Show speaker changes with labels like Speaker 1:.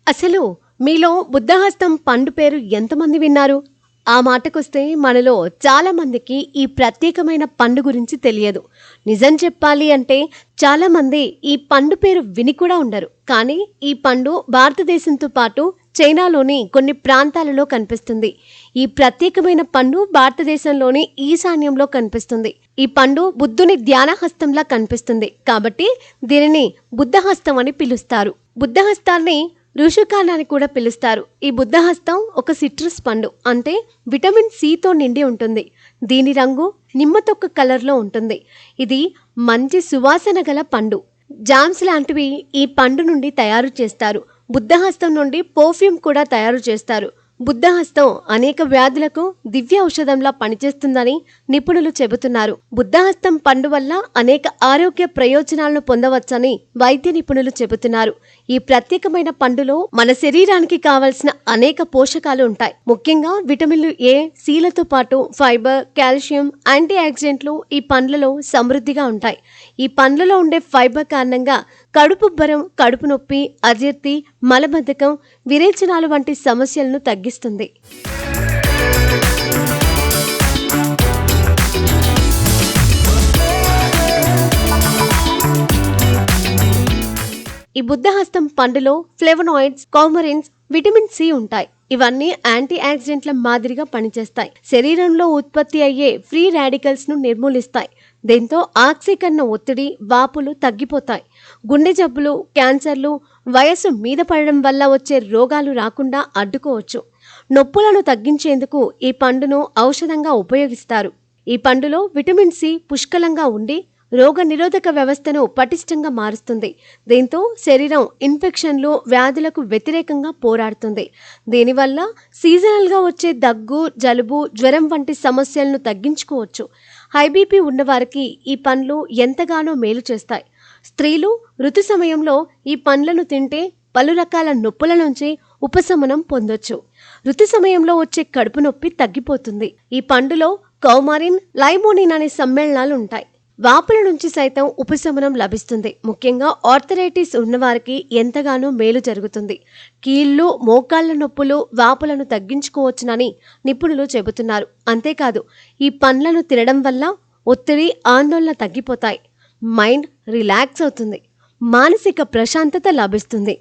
Speaker 1: అసలు మీలో బుద్ధహస్తం పండు పేరు ఎంతమంది విన్నారు? ఆ మాటకొస్తే మనలో చాలా మందికి ఈ ప్రత్యేకమైన పండు గురించి తెలియదు. నిజం చెప్పాలి అంటే చాలా మంది ఈ పండు పేరు విని కూడా ఉండరు. కానీ ఈ పండు భారతదేశంతో పాటు చైనాలోని కొన్ని ప్రాంతాలలో కనిపిస్తుంది. ఈ ప్రత్యేకమైన పండు భారతదేశంలోని ఈశాన్యంలో కనిపిస్తుంది. ఈ పండు బుద్ధుని ధ్యానహస్తంలా కనిపిస్తుంది. కాబట్టి దీనిని బుద్ధహస్తం అని పిలుస్తారు. బుద్ధహస్తాన్ని ఋషుకాన్ అని కూడా పిలుస్తారు. ఈ బుద్ధహస్తం ఒక సిట్రస్ పండు, అంటే విటమిన్ సితో నిండి ఉంటుంది. దీని రంగు నిమ్మతొక్క కలర్లో ఉంటుంది. ఇది మంచి సువాసన గల పండు. జామ్స్ లాంటివి ఈ పండు నుండి తయారు చేస్తారు. బుద్ధహస్తం నుండి పర్ఫ్యూమ్ కూడా తయారు చేస్తారు. బుద్ధహస్తం అనేక వ్యాధులకు దివ్య ఔషధంలా పనిచేస్తుందని నిపుణులు చెబుతున్నారు. బుద్ధహస్తం పండు వల్ల అనేక ఆరోగ్య ప్రయోజనాలను పొందవచ్చని వైద్య నిపుణులు చెబుతున్నారు. ఈ ప్రత్యేకమైన పండులో మన శరీరానికి కావలసిన అనేక పోషకాలు ఉంటాయి. ముఖ్యంగా విటమిన్లు ఏ, సిలతో పాటు ఫైబర్, కాల్షియం, యాంటీ ఆక్సిడెంట్లు ఈ పండ్లలో సమృద్ధిగా ఉంటాయి. ఈ పండ్లలో ఉండే ఫైబర్ కారణంగా కడుపుబ్బరం, కడుపు నొప్పి, అజీర్తి, మలబద్ధకం, విరేచనాలు వంటి సమస్యలను తగ్గిస్తుంది. ఈ బుద్ధహస్తం పండులో ఫ్లేవనాయిడ్స్, కౌమరిన్స్, విటమిన్ సి ఉంటాయి. ఇవన్నీ యాంటీ ఆక్సిడెంట్ల మాదిరిగా పనిచేస్తాయి. శరీరంలో ఉత్పత్తి అయ్యే ఫ్రీ రాడికల్స్ ను నిర్మూలిస్తాయి. దీంతో ఆక్సీకరణ ఒత్తిడి, వాపులు తగ్గిపోతాయి. గుండె జబ్బులు, క్యాన్సర్లు, వయస్సు మీద పడడం వల్ల వచ్చే రోగాలు రాకుండా అడ్డుకోవచ్చు. నొప్పులను తగ్గించేందుకు ఈ పండును ఔషధంగా ఉపయోగిస్తారు. ఈ పండులో విటమిన్ సి పుష్కలంగా ఉండి రోగ నిరోధక వ్యవస్థను పటిష్టంగా మారుస్తుంది. దీంతో శరీరం ఇన్ఫెక్షన్లు, వ్యాధులకు వ్యతిరేకంగా పోరాడుతుంది. దీనివల్ల సీజనల్గా వచ్చే దగ్గు, జలుబు, జ్వరం వంటి సమస్యలను తగ్గించుకోవచ్చు. హై బీపీ ఉన్నవారికి ఈ పండ్లు ఎంతగానో మేలు చేస్తాయి. స్త్రీలు ఋతు సమయంలో ఈ పండ్లను తింటే పలు రకాల నొప్పుల నుంచి ఉపశమనం పొందొచ్చు. ఋతు సమయంలో వచ్చే కడుపు నొప్పి తగ్గిపోతుంది. ఈ పండులో కౌమారిన్, లైమోనిన్ అనే సమ్మేళనాలు ఉంటాయి. వాపుల నుంచి సైతం ఉపశమనం లభిస్తుంది. ముఖ్యంగా ఆర్థరైటిస్ ఉన్నవారికి ఎంతగానో మేలు జరుగుతుంది. కీళ్ళు, మోకాళ్ల నొప్పులు, వాపులను తగ్గించుకోవచ్చునని నిపుణులు చెబుతున్నారు. అంతేకాదు, ఈ పండ్లను తినడం వల్ల ఒత్తిడి, ఆందోళన తగ్గిపోతాయి. మైండ్ రిలాక్స్ అవుతుంది. మానసిక ప్రశాంతత లభిస్తుంది.